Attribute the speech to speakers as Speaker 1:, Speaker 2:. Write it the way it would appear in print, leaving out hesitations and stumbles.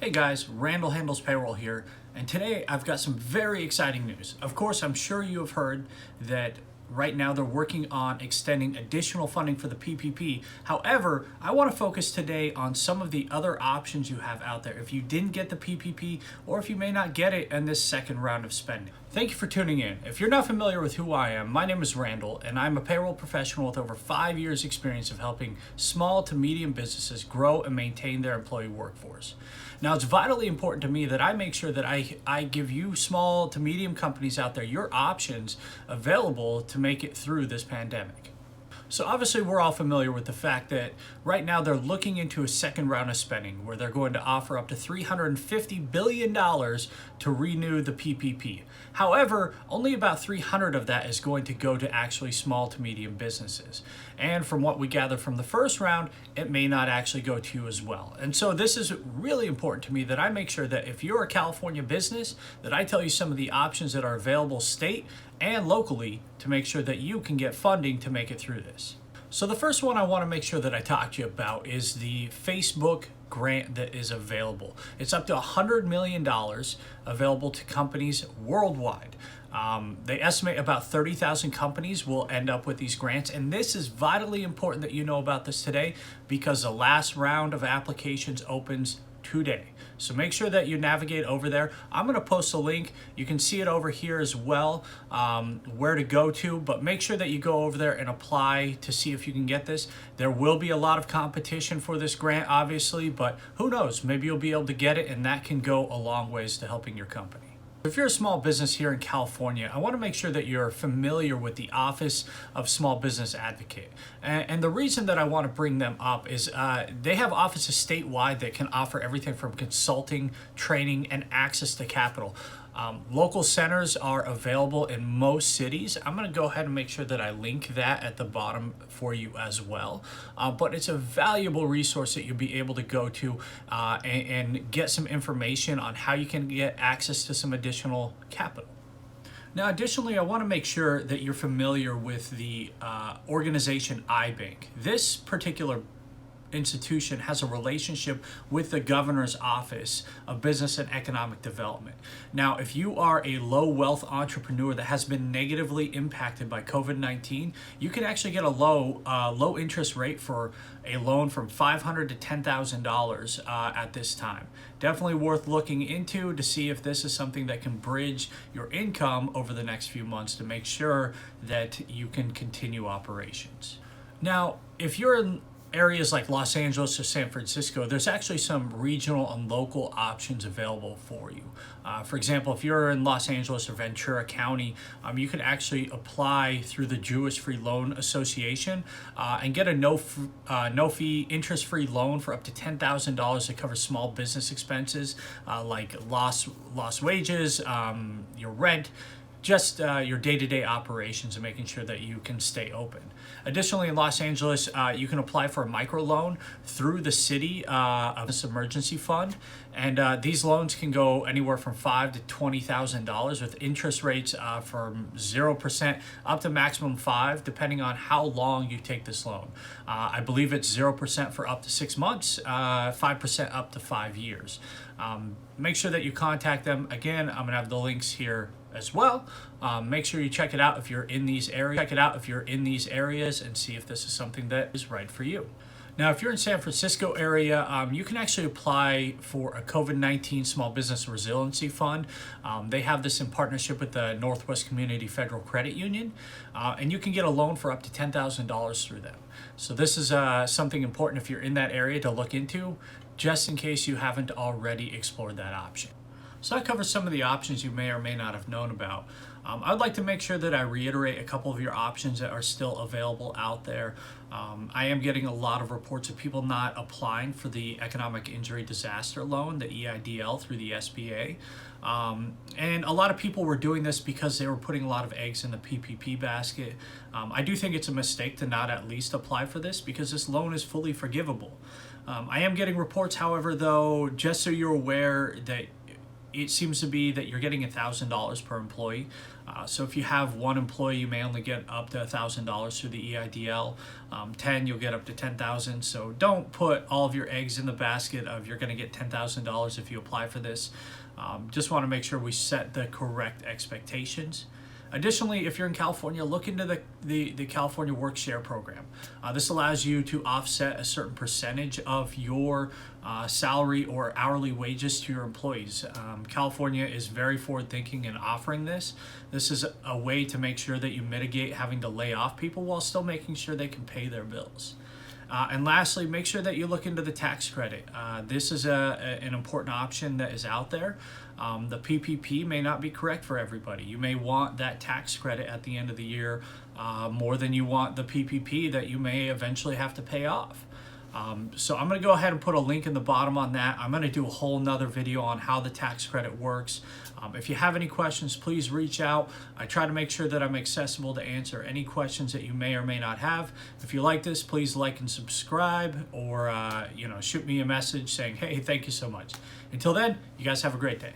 Speaker 1: Hey guys, Randall handles payroll here, and today I've got some very exciting news. Of course, I'm sure you have heard that right now they're working on extending additional funding for the PPP. However, I want to focus today on some of the other options you have out there if you didn't get the PPP or if you may not get it in this second round of spending. Thank you for tuning in. If you're not familiar with who I am, my name is Randall, and I'm a payroll professional with over 5 years experience of helping small to medium businesses grow and maintain their employee workforce. Now, it's vitally important to me that I make sure that I give you small to medium companies out there your options available to make it through this pandemic. So obviously we're all familiar with the fact that right now they're looking into a second round of spending where they're going to offer up to $350 billion to renew the PPP. However, only about 300 of that is going to go to actually small to medium businesses. And from what we gather from the first round, it may not actually go to you as well. And so this is really important to me that I make sure that if you're a California business, that I tell you some of the options that are available state and locally to make sure that you can get funding to make it through this. So the first one I want to make sure that I talk to you about is the Facebook grant that is available. It's up to $100 million available to companies worldwide. They estimate about 30,000 companies will end up with these grants, and this is vitally important that you know about this today because the last round of applications opens today. So make sure that you navigate over there. I'm going to post a link. You can see it over here as well, where to go to, but make sure that you go over there and apply to see if you can get this. There will be a lot of competition for this grant, obviously, but who knows? Maybe you'll be able to get it, and that can go a long ways to helping your company. If you're a small business here in California, I want to make sure that you're familiar with the Office of Small Business Advocate. And the reason that I want to bring them up is they have offices statewide that can offer everything from consulting, training, and access to capital. Local centers are available in most cities. I'm going to go ahead and make sure that I link that at the bottom for you as well. But it's a valuable resource that you'll be able to go to and get some information on how you can get access to some additional capital. Now, additionally, I want to make sure that you're familiar with the organization IBank. This particular institution has a relationship with the Governor's Office of Business and Economic Development. Now, if you are a low wealth entrepreneur that has been negatively impacted by COVID-19, you can actually get a low interest rate for a loan from $500 to $10,000 at this time. Definitely worth looking into to see if this is something that can bridge your income over the next few months to make sure that you can continue operations. Now, if you're in areas like Los Angeles or San Francisco, there's actually some regional and local options available for you. For example, if you're in Los Angeles or Ventura County, you can actually apply through the Jewish Free Loan Association and get a no-fee, interest-free loan for up to $10,000 to cover small business expenses like lost wages, your rent, just your day-to-day operations and making sure that you can stay open. Additionally, in Los Angeles, you can apply for a microloan through the city of this emergency fund. And these loans can go anywhere from $5,000 to $20,000 with interest rates from 0% up to maximum 5%, depending on how long you take this loan. I believe it's 0% for up to 6 months, 5% up to 5 years. Make sure that you contact them. Again, I'm gonna have the links here as well. Make sure you check it out if you're in these areas. And see if this is something that is right for you. Now, if you're in San Francisco area, you can actually apply for a COVID-19 Small Business Resiliency Fund. They have this in partnership with the Northwest Community Federal Credit Union, and you can get a loan for up to $10,000 through them. So this is something important if you're in that area to look into, just in case you haven't already explored that option. So that covers some of the options you may or may not have known about. I'd like to make sure that I reiterate a couple of your options that are still available out there. I am getting a lot of reports of people not applying for the Economic Injury Disaster Loan, the EIDL, through the SBA. And a lot of people were doing this because they were putting a lot of eggs in the PPP basket. I do think it's a mistake to not at least apply for this because this loan is fully forgivable. I am getting reports, however, though, just so you're aware that it seems to be that you're getting $1,000 per employee. So if you have one employee, you may only get up to $1,000 through the EIDL. 10, you'll get up to $10,000. So don't put all of your eggs in the basket of you're going to get $10,000 if you apply for this. Just want to make sure we set the correct expectations. Additionally, if you're in California, look into the California Work Share program. This allows you to offset a certain percentage of your salary or hourly wages to your employees. California is very forward thinking in offering this. This is a way to make sure that you mitigate having to lay off people while still making sure they can pay their bills. And lastly, make sure that you look into the tax credit. This is an important option that is out there. The PPP may not be correct for everybody. You may want that tax credit at the end of the year more than you want the PPP that you may eventually have to pay off. So I'm going to go ahead and put a link in the bottom on that. I'm going to do a whole nother video on how the tax credit works. If you have any questions, please reach out. I try to make sure that I'm accessible to answer any questions that you may or may not have. If you like this, please like and subscribe, or shoot me a message saying, hey, thank you so much. Until then, you guys have a great day.